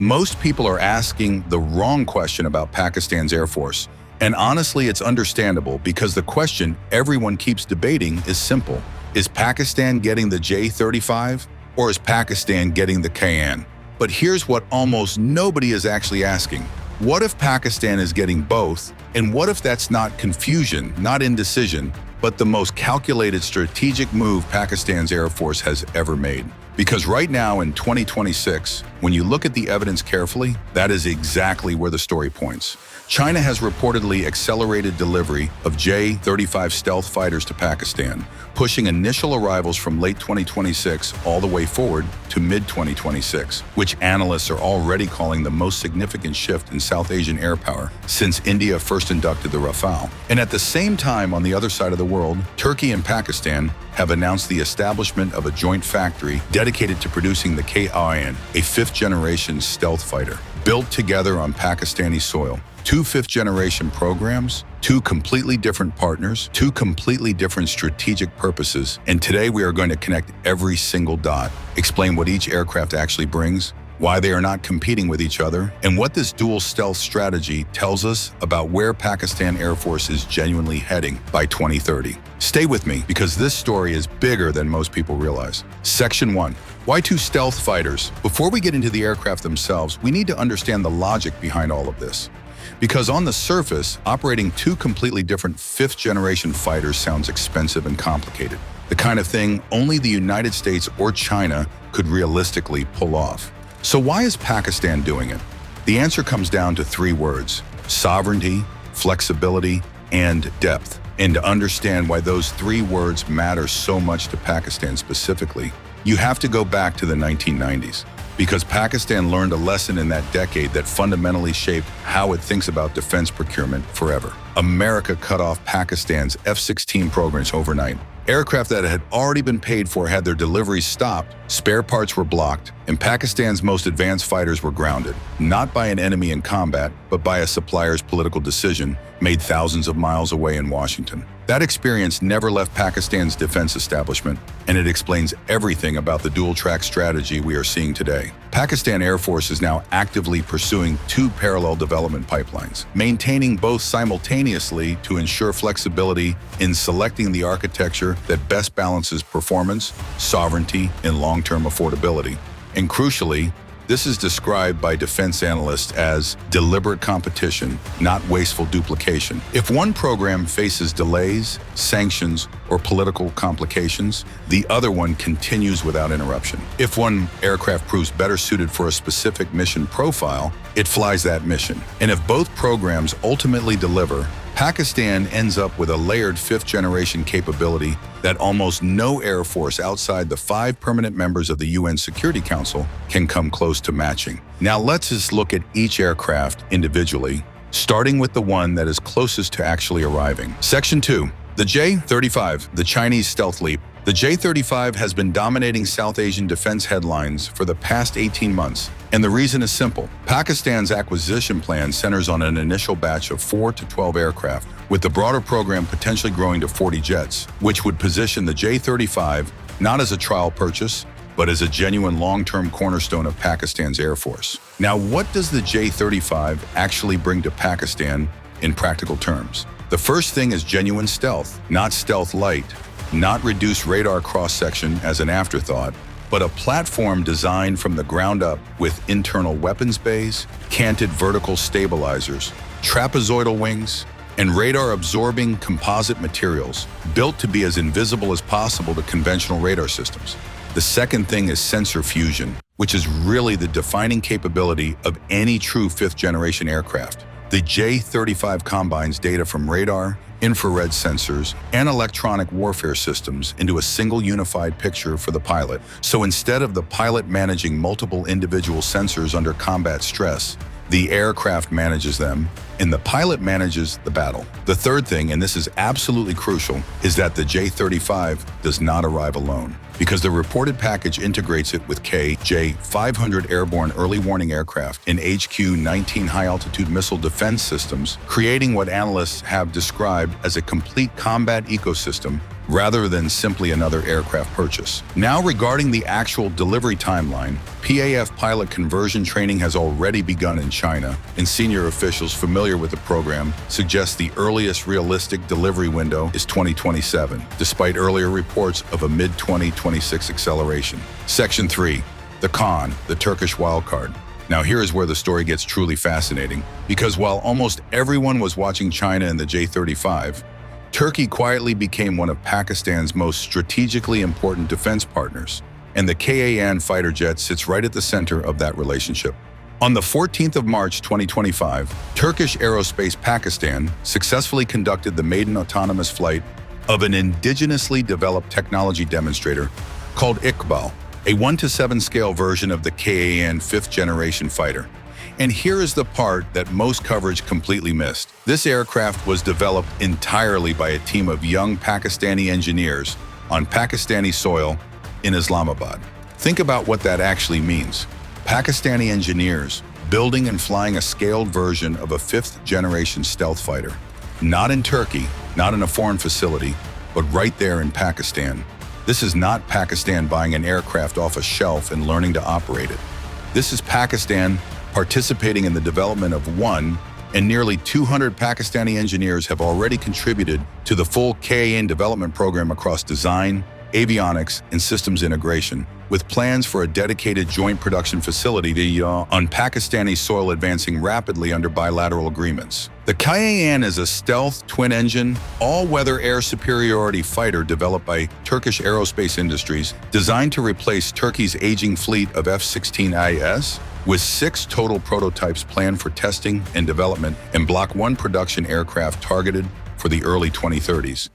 Most people are asking the wrong question about Pakistan's Air Force. And honestly, it's understandable because the question everyone keeps debating is simple. Is Pakistan getting the J-35 or is Pakistan getting the KAAN? But here's what almost nobody is actually asking. What if Pakistan is getting both? And what if that's not confusion, not indecision, but the most calculated strategic move Pakistan's Air Force has ever made? Because right now in 2026, when you look at the evidence carefully, that is exactly where the story points. China has reportedly accelerated delivery of J-35 stealth fighters to Pakistan, pushing initial arrivals from late 2026 all the way forward to mid-2026, which analysts are already calling the most significant shift in South Asian air power since India first inducted the Rafale. And at the same time, on the other side of the world, Turkey and Pakistan have announced the establishment of a joint factory dedicated to producing the KAAN, a fifth-generation stealth fighter, built together on Pakistani soil. Two fifth-generation programs, two completely different partners, two completely different strategic purposes, and today we are going to connect every single dot, explain what each aircraft actually brings, why they are not competing with each other, and what this dual stealth strategy tells us about where Pakistan Air Force is genuinely heading by 2030. Stay with me because this story is bigger than most people realize. Section 1. Why two stealth fighters? Before we get into the aircraft themselves, we need to understand the logic behind all of this. Because on the surface, operating two completely different fifth-generation fighters sounds expensive and complicated. The kind of thing only the United States or China could realistically pull off. So why is Pakistan doing it? The answer comes down to three words: sovereignty, flexibility, and depth. And to understand why those three words matter so much to Pakistan specifically, you have to go back to the 1990s. Because Pakistan learned a lesson in that decade that fundamentally shaped how it thinks about defense procurement forever. America cut off Pakistan's F-16 programs overnight. Aircraft that had already been paid for had their deliveries stopped, spare parts were blocked, and Pakistan's most advanced fighters were grounded, not by an enemy in combat, but by a supplier's political decision made thousands of miles away in Washington. That experience never left Pakistan's defense establishment, and it explains everything about the dual-track strategy we are seeing today. Pakistan Air Force is now actively pursuing two parallel development pipelines, maintaining both simultaneously to ensure flexibility in selecting the architecture that best balances performance, sovereignty, and long-term affordability. And crucially, this is described by defense analysts as deliberate competition, not wasteful duplication. If one program faces delays, sanctions, or political complications, the other one continues without interruption. If one aircraft proves better suited for a specific mission profile, it flies that mission. And if both programs ultimately deliver, Pakistan ends up with a layered fifth-generation capability that almost no air force outside the 5 permanent members of the UN Security Council can come close to matching. Now let's just look at each aircraft individually, starting with the one that is closest to actually arriving. Section 2. The J-35, the Chinese stealth leap. The J-35 has been dominating South Asian defense headlines for the past 18 months, and the reason is simple. Pakistan's acquisition plan centers on an initial batch of 4 to 12 aircraft, with the broader program potentially growing to 40 jets, which would position the J-35 not as a trial purchase, but as a genuine long-term cornerstone of Pakistan's Air Force. Now, what does the J-35 actually bring to Pakistan in practical terms? The first thing is genuine stealth, not stealth light, not reduced radar cross-section as an afterthought, but a platform designed from the ground up with internal weapons bays, canted vertical stabilizers, trapezoidal wings, and radar-absorbing composite materials built to be as invisible as possible to conventional radar systems. The second thing is sensor fusion, which is really the defining capability of any true fifth-generation aircraft. The J-35 combines data from radar, infrared sensors, and electronic warfare systems into a single unified picture for the pilot. So instead of the pilot managing multiple individual sensors under combat stress, the aircraft manages them, and the pilot manages the battle. The third thing, and this is absolutely crucial, is that the J-35 does not arrive alone, because the reported package integrates it with KJ-500 airborne early warning aircraft and HQ-19 high-altitude missile defense systems, creating what analysts have described as a complete combat ecosystem rather than simply another aircraft purchase. Now, regarding the actual delivery timeline, PAF pilot conversion training has already begun in China, and senior officials familiar with the program suggest the earliest realistic delivery window is 2027, despite earlier reports of a mid-2026 acceleration. Section 3. The KAAN, the Turkish wildcard. Now here is where the story gets truly fascinating, because while almost everyone was watching China and the J-35, Turkey quietly became one of Pakistan's most strategically important defense partners, and the KAAN fighter jet sits right at the center of that relationship. On the 14th of March 2025, Turkish Aerospace Pakistan successfully conducted the maiden autonomous flight of an indigenously developed technology demonstrator called IQBAL, a 1:7 scale version of the KAAN 5th generation fighter. And here is the part that most coverage completely missed. This aircraft was developed entirely by a team of young Pakistani engineers on Pakistani soil in Islamabad. Think about what that actually means. Pakistani engineers building and flying a scaled version of a 5th generation stealth fighter. Not in Turkey, not in a foreign facility, but right there in Pakistan. This is not Pakistan buying an aircraft off a shelf and learning to operate it. This is Pakistan participating in the development of one, and nearly 200 Pakistani engineers have already contributed to the full KAAN development program across design, avionics, and systems integration, with plans for a dedicated joint production facility on Pakistani soil advancing rapidly under bilateral agreements. The KAAN is a stealth, twin-engine, all-weather air superiority fighter developed by Turkish Aerospace Industries, designed to replace Turkey's aging fleet of F-16IS, with 6 total prototypes planned for testing and development, and Block 1 production aircraft targeted for the early 2030s.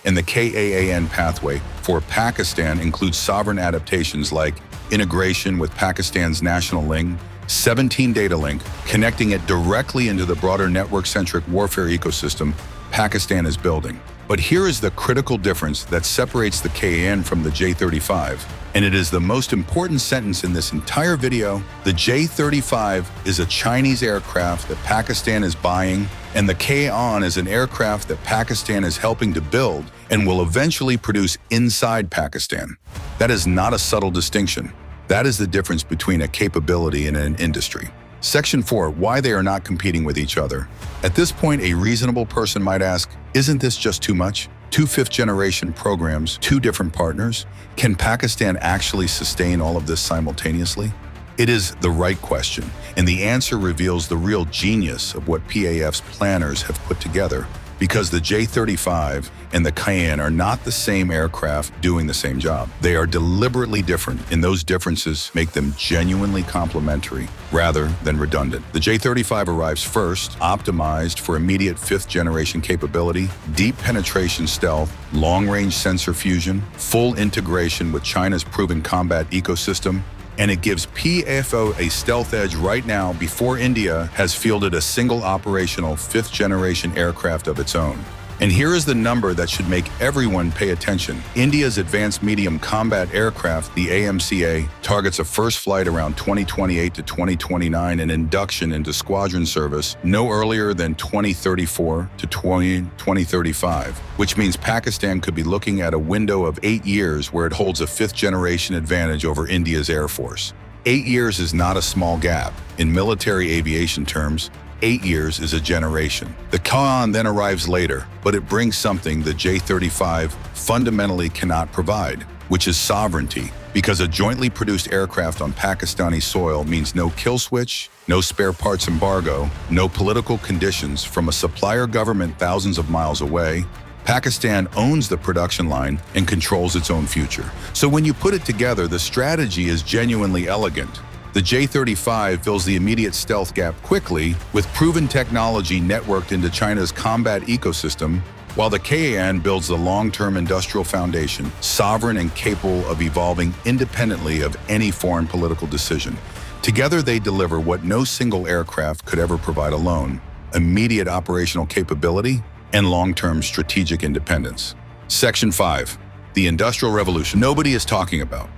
And the KAAN pathway for Pakistan includes sovereign adaptations like integration with Pakistan's national link, 17 datalink, connecting it directly into the broader network-centric warfare ecosystem Pakistan is building. But here is the critical difference that separates the KAAN from the J-35, and it is the most important sentence in this entire video. The J-35 is a Chinese aircraft that Pakistan is buying, and the KAAN is an aircraft that Pakistan is helping to build and will eventually produce inside Pakistan. That is not a subtle distinction. That is the difference between a capability and an industry. Section 4, why they are not competing with each other. At this point, a reasonable person might ask, isn't this just too much? 2 5th-generation programs, 2 different partners? Can Pakistan actually sustain all of this simultaneously? It is the right question, and the answer reveals the real genius of what PAF's planners have put together, because the J-35 and the KAAN are not the same aircraft doing the same job. They are deliberately different, and those differences make them genuinely complementary rather than redundant. The J-35 arrives first, optimized for immediate 5th-generation capability, deep penetration stealth, long-range sensor fusion, full integration with China's proven combat ecosystem, and it gives PAF a stealth edge right now before India has fielded a single operational 5th-generation aircraft of its own. And here is the number that should make everyone pay attention. India's Advanced Medium Combat Aircraft, the AMCA, targets a first flight around 2028 to 2029 and induction into squadron service no earlier than 2034 to 2035, which means Pakistan could be looking at a window of 8 years where it holds a 5th-generation advantage over India's Air Force. 8 years is not a small gap. In military aviation terms, 8 years is a generation. The KAAN then arrives later, but it brings something the J-35 fundamentally cannot provide, which is sovereignty, because a jointly produced aircraft on Pakistani soil means no kill switch, no spare parts embargo, no political conditions from a supplier government thousands of miles away. Pakistan owns the production line and controls its own future. So when you put it together, the strategy is genuinely elegant. The J-35 fills the immediate stealth gap quickly with proven technology networked into China's combat ecosystem, while the KAAN builds the long-term industrial foundation, sovereign and capable of evolving independently of any foreign political decision. Together, they deliver what no single aircraft could ever provide alone: immediate operational capability and long-term strategic independence. Section 5. The Industrial Revolution nobody is talking about.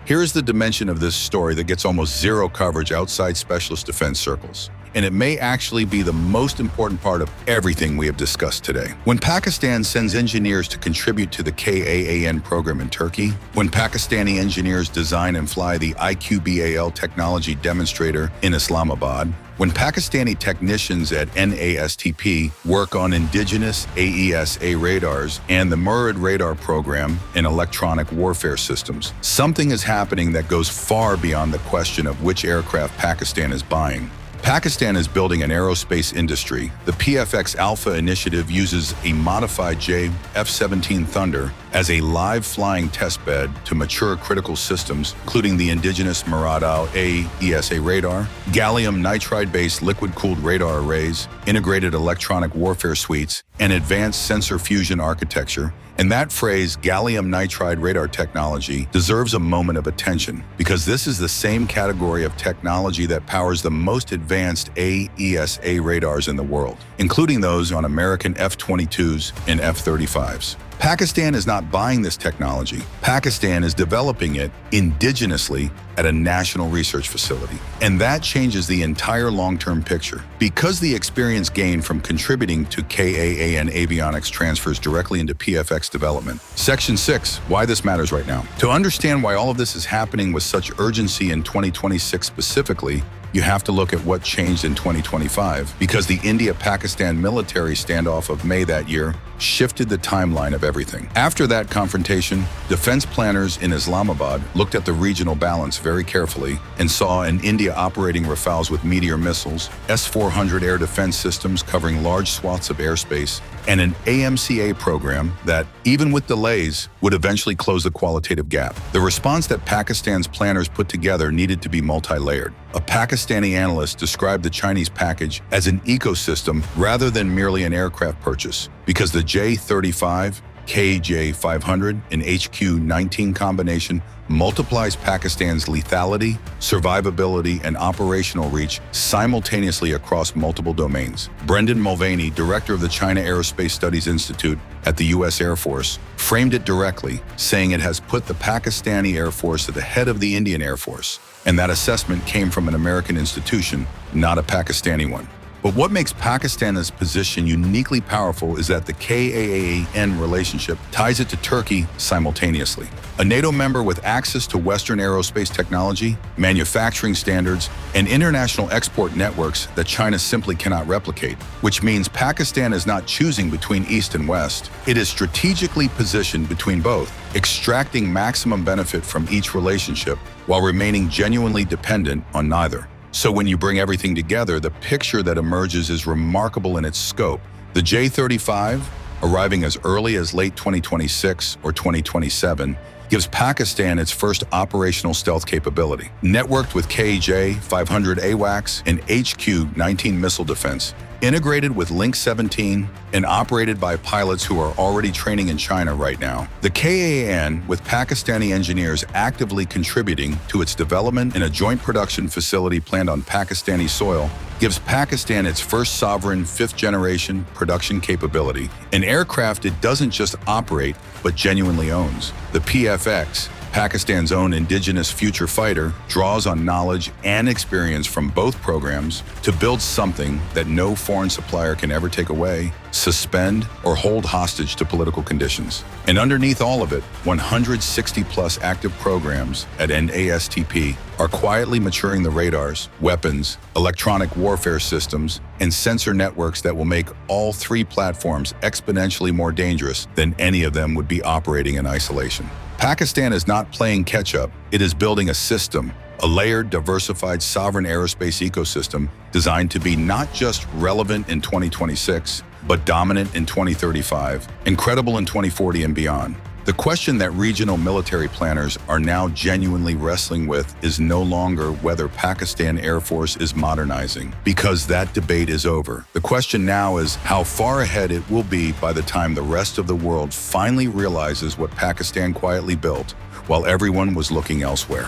Here is the dimension of this story that gets almost zero coverage outside specialist defense circles. and it may actually be the most important part of everything we have discussed today. When Pakistan sends engineers to contribute to the KAAN program in Turkey, when Pakistani engineers design and fly the IQBAL technology demonstrator in Islamabad, when Pakistani technicians at NASTP work on indigenous AESA radars and the Murad radar program in electronic warfare systems, something is happening that goes far beyond the question of which aircraft Pakistan is buying. Pakistan is building an aerospace industry. The PFX Alpha initiative uses a modified F-17 Thunder as a live flying testbed to mature critical systems, including the indigenous Murad AESA radar, gallium nitride-based liquid-cooled radar arrays, integrated electronic warfare suites, and advanced sensor fusion architecture. And that phrase, gallium nitride radar technology, deserves a moment of attention because this is the same category of technology that powers the most advanced AESA radars in the world, including those on American F-22s and F-35s. Pakistan is not buying this technology. Pakistan is developing it indigenously at a national research facility. And that changes the entire long-term picture. Because the experience gained from contributing to KAAN avionics transfers directly into PFX development. Section 6, why this matters right now. To understand why all of this is happening with such urgency in 2026 specifically, you have to look at what changed in 2025 because the India-Pakistan military standoff of May that year shifted the timeline of everything. After that confrontation, defense planners in Islamabad looked at the regional balance very carefully and saw an India operating Rafales with Meteor missiles, S-400 air defense systems covering large swaths of airspace, and an AMCA program that, even with delays, would eventually close the qualitative gap. The response that Pakistan's planners put together needed to be multi-layered. A Pakistani analyst described the Chinese package as an ecosystem rather than merely an aircraft purchase, because the J-35, KJ-500, and HQ-19 combination multiplies Pakistan's lethality, survivability, and operational reach simultaneously across multiple domains. Brendan Mulvaney, director of the China Aerospace Studies Institute at the U.S. Air Force, framed it directly, saying it has put the Pakistani Air Force at the head of the Indian Air Force, and that assessment came from an American institution, not a Pakistani one. But what makes Pakistan's position uniquely powerful is that the KAAN relationship ties it to Turkey simultaneously. A NATO member with access to Western aerospace technology, manufacturing standards, and international export networks that China simply cannot replicate, which means Pakistan is not choosing between East and West. It is strategically positioned between both, extracting maximum benefit from each relationship while remaining genuinely dependent on neither. So when you bring everything together, the picture that emerges is remarkable in its scope. The J-35, arriving as early as late 2026 or 2027, gives Pakistan its first operational stealth capability. Networked with KJ-500 AWACS and HQ-19 missile defense, integrated with Link 17 and operated by pilots who are already training in China right now. The KAAN, with Pakistani engineers actively contributing to its development in a joint production facility planned on Pakistani soil, gives Pakistan its first sovereign fifth-generation production capability, an aircraft it doesn't just operate, but genuinely owns. The PFX, Pakistan's own indigenous future fighter, draws on knowledge and experience from both programs to build something that no foreign supplier can ever take away, suspend, or hold hostage to political conditions. And underneath all of it, 160-plus active programs at NASTP are quietly maturing the radars, weapons, electronic warfare systems, and sensor networks that will make all three platforms exponentially more dangerous than any of them would be operating in isolation. Pakistan is not playing catch-up, it is building a system, a layered, diversified, sovereign aerospace ecosystem designed to be not just relevant in 2026, but dominant in 2035, incredible in 2040 and beyond. The question that regional military planners are now genuinely wrestling with is no longer whether Pakistan Air Force is modernizing, because that debate is over. The question now is how far ahead it will be by the time the rest of the world finally realizes what Pakistan quietly built while everyone was looking elsewhere.